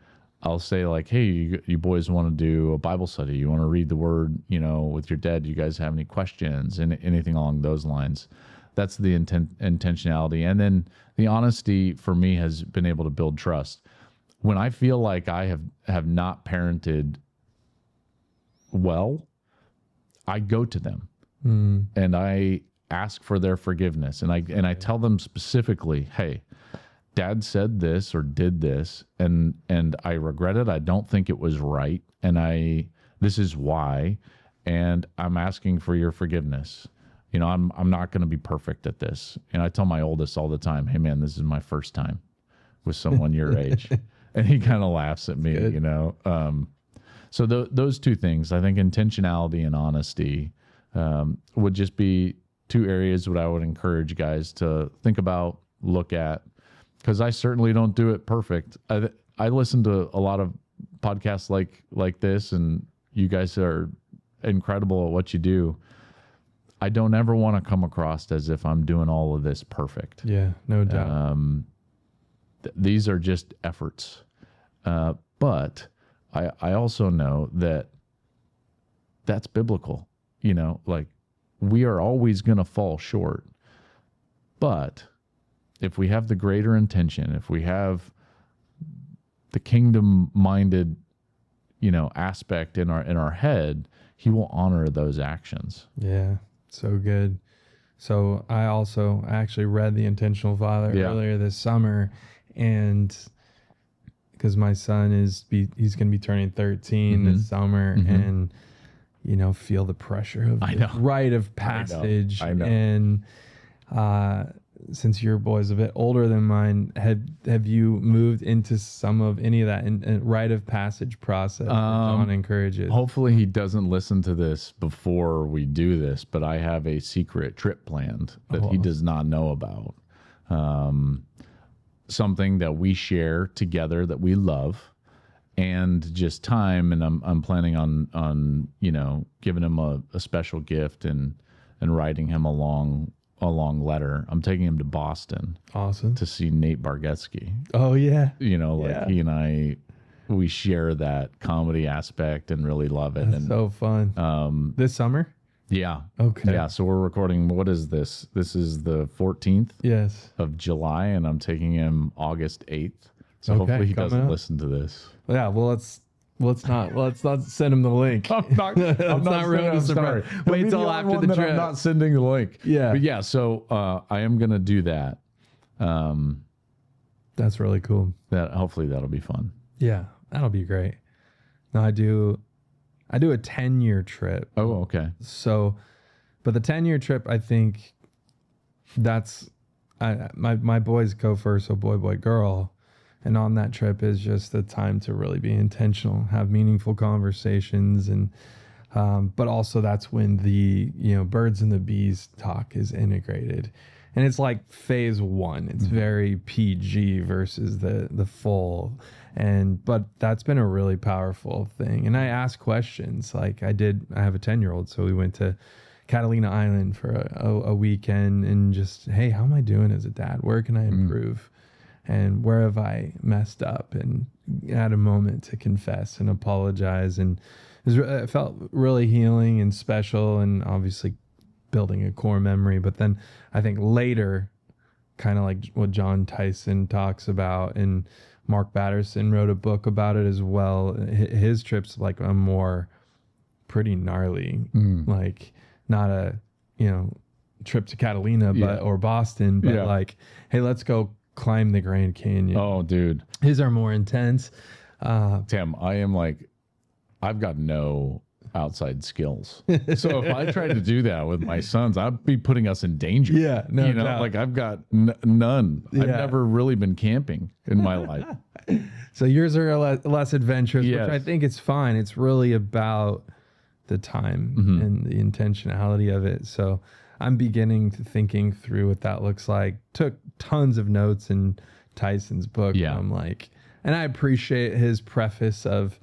I'll say like, hey, you boys want to do a Bible study? You want to read the word, with your dad? Do you guys have any questions? And anything along those lines. That's the intentionality. And then the honesty for me has been able to build trust. When I feel like I have not parented well, I go to them and I ask for their forgiveness. And I tell them specifically, hey, Dad said this or did this, and I regret it. I don't think it was right. And this is why, and I'm asking for your forgiveness. You know, I'm not going to be perfect at this. And I tell my oldest all the time, hey man, this is my first time with someone your age. And he kind of laughs at me, you know? So those two things, I think intentionality and honesty, would just be two areas that I would encourage guys to think about, look at, because I certainly don't do it perfect. I listen to a lot of podcasts like this, and you guys are incredible at what you do. I don't ever want to come across as if I'm doing all of this perfect. Yeah, no doubt. These are just efforts. But I also know that that's biblical. You know, like we are always going to fall short. But if we have the greater intention, if we have the kingdom-minded, you know, aspect in our head, he will honor those actions. Yeah, so good. So I actually read The Intentional Father earlier this summer, and because my son he's going to be turning 13 this summer, and you know, feel the pressure of the rite of passage. I know. And since your boy's a bit older than mine, have you moved into some of any of that in rite of passage process that John encourages? Hopefully he doesn't listen to this before we do this, but I have a secret trip planned that he does not know about. Something that we share together that we love, and just time. And I'm planning on you know, giving him a special gift and writing him a long letter. I'm taking him to Boston. Awesome. To see Nate Bargatze. Oh yeah. You know, like he and we share that comedy aspect and really love it. That's so fun. This summer? Yeah. Okay. Yeah. So we're recording. What is this? This is the 14th of July, and I'm taking him August 8th. So hopefully he doesn't listen to this. Yeah. Well, let's not send him the link. I'm not ruining the surprise. Wait till after the trip. I'm not sending the link. Yeah. But yeah. So I am gonna do that. That's really cool. Hopefully that'll be fun. Yeah, that'll be great. No, I do a 10-year trip. Oh, okay. So, but the 10-year trip, I think that's my boys go first, so boy, girl. And on that trip is just the time to really be intentional, have meaningful conversations, and but also that's when the, you know, birds and the bees talk is integrated. And it's like phase one. It's very PG versus the full. But that's been a really powerful thing. And I ask questions. Like I have a 10-year-old, so we went to Catalina Island for a weekend, and just, hey, how am I doing as a dad? Where can I improve? And where have I messed up? And had a moment to confess and apologize. And it felt really healing and special, and obviously building a core memory. But then I think later, kind of like what John Tyson talks about, and Mark Batterson wrote a book about it as well. His trip's like a more pretty gnarly, like not a, you know, trip to Catalina or Boston, but like, hey, let's go climb the Grand Canyon. Oh, dude. His are more intense. Tim, I've got no outside skills. So if I tried to do that with my sons, I'd be putting us in danger. Yeah, no doubt. Like I've got none. Yeah. I've never really been camping in my life. So yours are less adventurous, which I think is fine. It's really about the time and the intentionality of it. So I'm beginning to thinking through what that looks like. Took tons of notes in Tyson's book. Yeah. I'm like, and I appreciate his preface of,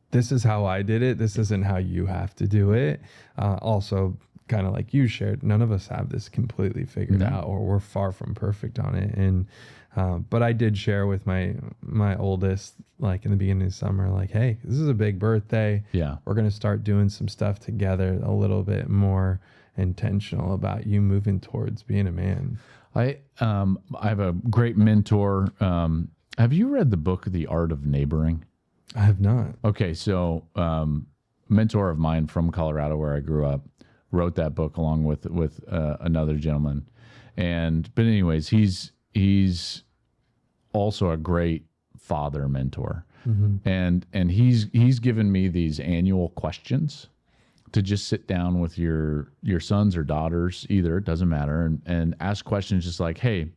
this is how I did it. This isn't how you have to do it. Also, kind of like you shared, none of us have this completely figured out, or we're far from perfect on it. And but I did share with my oldest, like in the beginning of summer, like, hey, this is a big birthday. Yeah, we're gonna start doing some stuff together, a little bit more intentional about you moving towards being a man. I have a great mentor. Have you read the book The Art of Neighboring? I have not. Okay, so mentor of mine from Colorado, where I grew up, wrote that book along with another gentleman. But anyways, he's also a great father mentor. And he's given me these annual questions to just sit down with your sons or daughters, either, it doesn't matter, and ask questions just like, hey,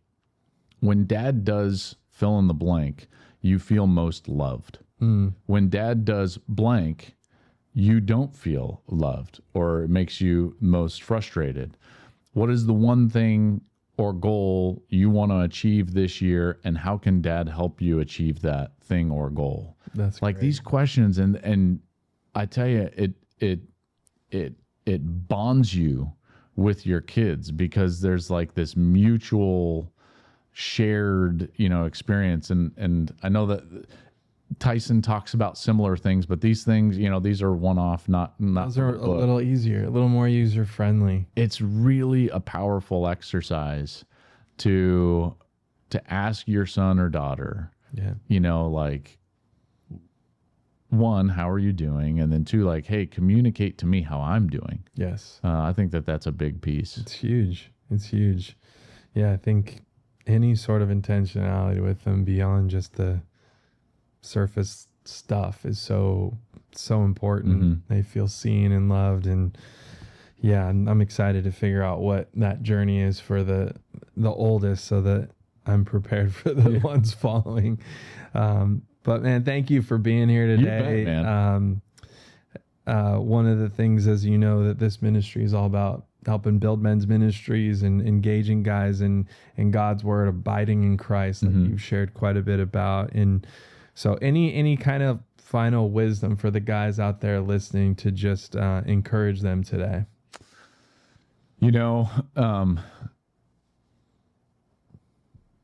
when dad does fill in the blank, you feel most loved. When dad does blank, you don't feel loved, or it makes you most frustrated. What is the one thing or goal you want to achieve this year, and how can dad help you achieve that thing or goal? That's like great. These questions, and I tell you, it bonds you with your kids, because there's like this mutual shared, experience. And I know that Tyson talks about similar things, but these things, these are one-off, not those are a little easier, a little more user friendly. It's really a powerful exercise to ask your son or daughter, like, one, how are you doing? And then two, like, hey, communicate to me how I'm doing. Yes. I think that's a big piece. It's huge. Yeah, I think any sort of intentionality with them beyond just the surface stuff is so important. They feel seen and loved, and yeah, I'm excited to figure out what that journey is for the oldest, so that I'm prepared for the ones following. But man, thank you for being here today. You bet, man. One of the things, as you know, that this ministry is all about helping build men's ministries and engaging guys in God's word, abiding in Christ, that you've shared quite a bit about. And so any kind of final wisdom for the guys out there listening to just encourage them today?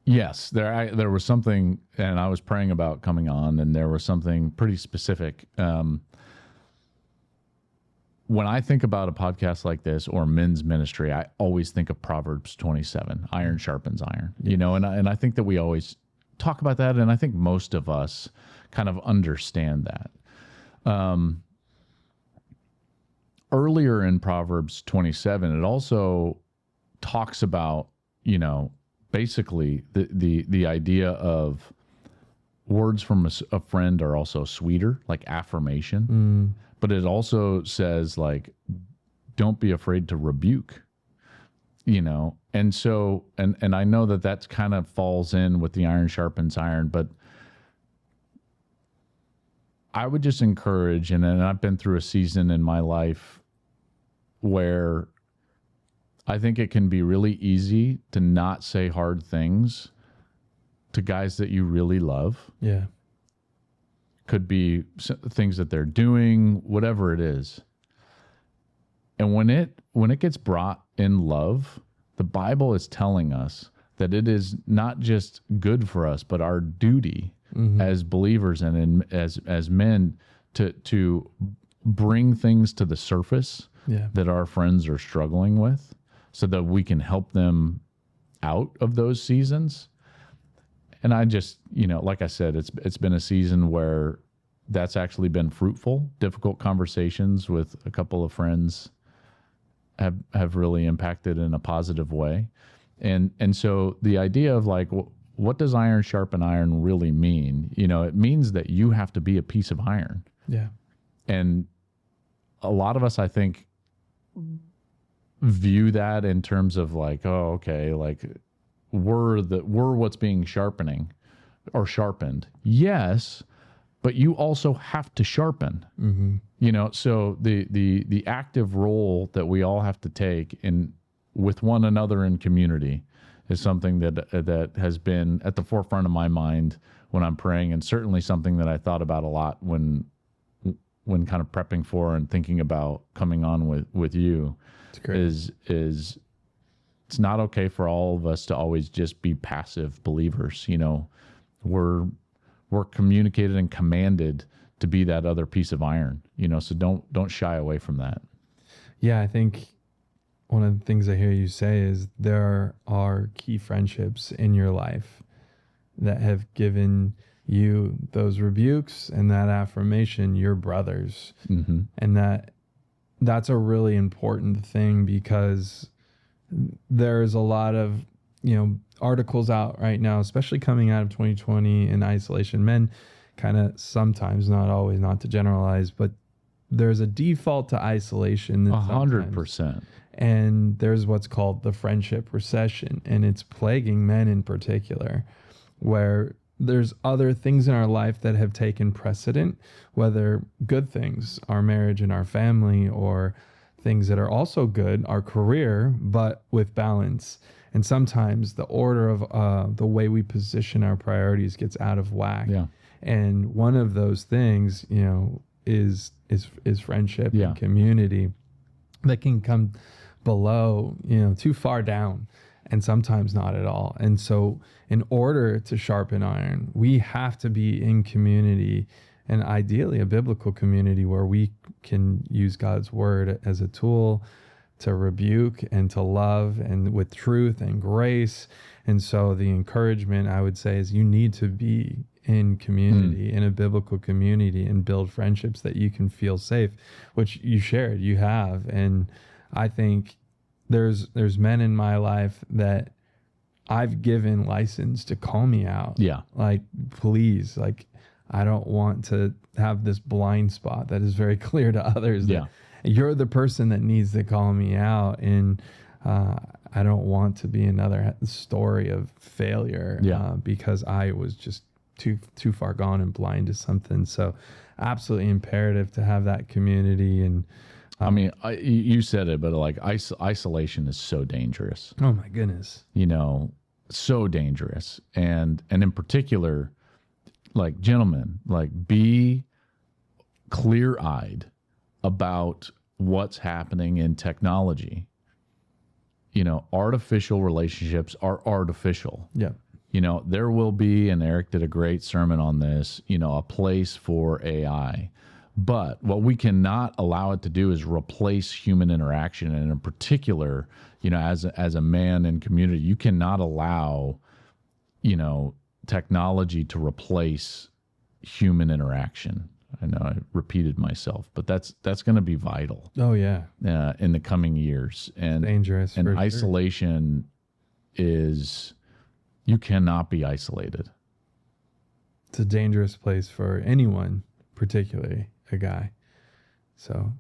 Yes, there was something, and I was praying about coming on, and there was something pretty specific. When I think about a podcast like this or men's ministry, I always think of Proverbs 27, iron sharpens iron, and I think that we always talk about that, and I think most of us kind of understand that. Earlier in Proverbs 27, it also talks about, basically the idea of words from a friend are also sweeter, like affirmation. But it also says, like, don't be afraid to rebuke, And so, and I know that that's kind of falls in with the iron sharpens iron, but I would just encourage, and I've been through a season in my life where I think it can be really easy to not say hard things to guys that you really love. Yeah. Could be things that they're doing, whatever it is. And when it gets brought in love, the Bible is telling us that it is not just good for us, but our duty as believers and as men to bring things to the surface that our friends are struggling with, so that we can help them out of those seasons. And I just, like I said, it's been a season where that's actually been fruitful. Difficult conversations with a couple of friends have really impacted in a positive way. And so the idea of, like, what does iron sharpen iron really mean? It means that you have to be a piece of iron. Yeah. And a lot of us, I think, view that in terms of, like, oh, okay, like we're what's being sharpened. Yes, but you also have to sharpen. So the active role that we all have to take in with one another in community is something that has been at the forefront of my mind when I'm praying, and certainly something that I thought about a lot when kind of prepping for and thinking about coming on with you. Is it's not okay for all of us to always just be passive believers. We're communicated and commanded to be that other piece of iron, so don't shy away from that. Yeah, I think one of the things I hear you say is there are key friendships in your life that have given you those rebukes and that affirmation, your brothers, and that that's a really important thing, because there's a lot of, articles out right now, especially coming out of 2020 in isolation. Men kind of sometimes, not always, not to generalize, but there's a default to isolation. 100%. And there's what's called the friendship recession, and it's plaguing men in particular, where there's other things in our life that have taken precedent, whether good things, our marriage and our family, or things that are also good, our career, but with balance. And sometimes the order of the way we position our priorities gets out of whack. Yeah. And one of those things, is friendship Yeah. and community that can come below, too far down, and sometimes not at all. And so in order to sharpen iron, we have to be in community, and ideally a biblical community where we can use God's word as a tool to rebuke and to love, and with truth and grace. And so the encouragement, I would say, is you need to be in community, in a biblical community, and build friendships that you can feel safe, which you shared, you have. And I think there's men in my life that I've given license to call me out. Yeah. Like, please, like, I don't want to have this blind spot that is very clear to others. Yeah. That you're the person that needs to call me out. And I don't want to be another story of failure. Yeah. Because I was just too far gone and blind to something. So absolutely imperative to have that community. And I mean, you said it, but like isolation is so dangerous. oh my goodness. So dangerous. And in particular, like, gentlemen, like, be clear-eyed about what's happening in technology. Artificial relationships are artificial. Yeah. There will be, and Eric did a great sermon on this, a place for AI. But what we cannot allow it to do is replace human interaction. And in particular, as a man in community, you cannot allow, technology to replace human interaction. I know I repeated myself, but that's going to be vital. Oh yeah. In the coming years. And Dangerous. And for sure. isolation is, you cannot be isolated. It's a dangerous place for anyone, particularly a guy. So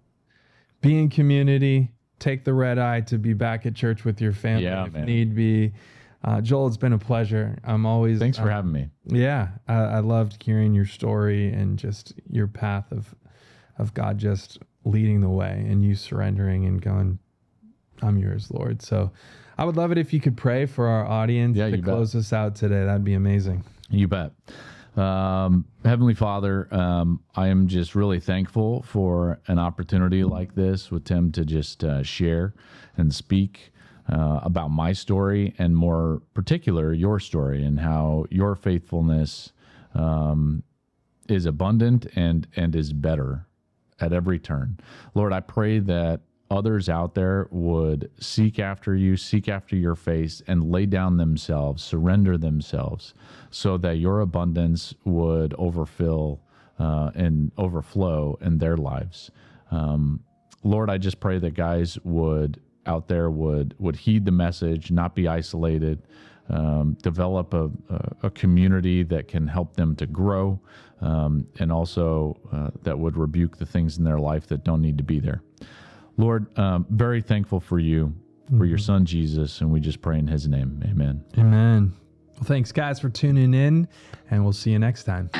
be in community, take the red eye to be back at church with your family if need be. Joel, it's been a pleasure. Thanks for having me. Yeah. I loved hearing your story and just your path of God just leading the way and you surrendering and going, I'm yours, Lord. So I would love it if you could pray for our audience to close us out today. That'd be amazing. You bet. Heavenly Father, I am just really thankful for an opportunity like this with Tim to just share and speak about my story, and more particular, your story, and how your faithfulness is abundant and is better at every turn. Lord, I pray that others out there would seek after you, seek after your face, and lay down themselves, surrender themselves, so that your abundance would overfill and overflow in their lives. Lord, I just pray that guys out there would heed the message, not be isolated, develop a community that can help them to grow, and also that would rebuke the things in their life that don't need to be there. Lord, very thankful for you, for your son, Jesus, and we just pray in his name. Amen. Amen. Well, thanks, guys, for tuning in, and we'll see you next time.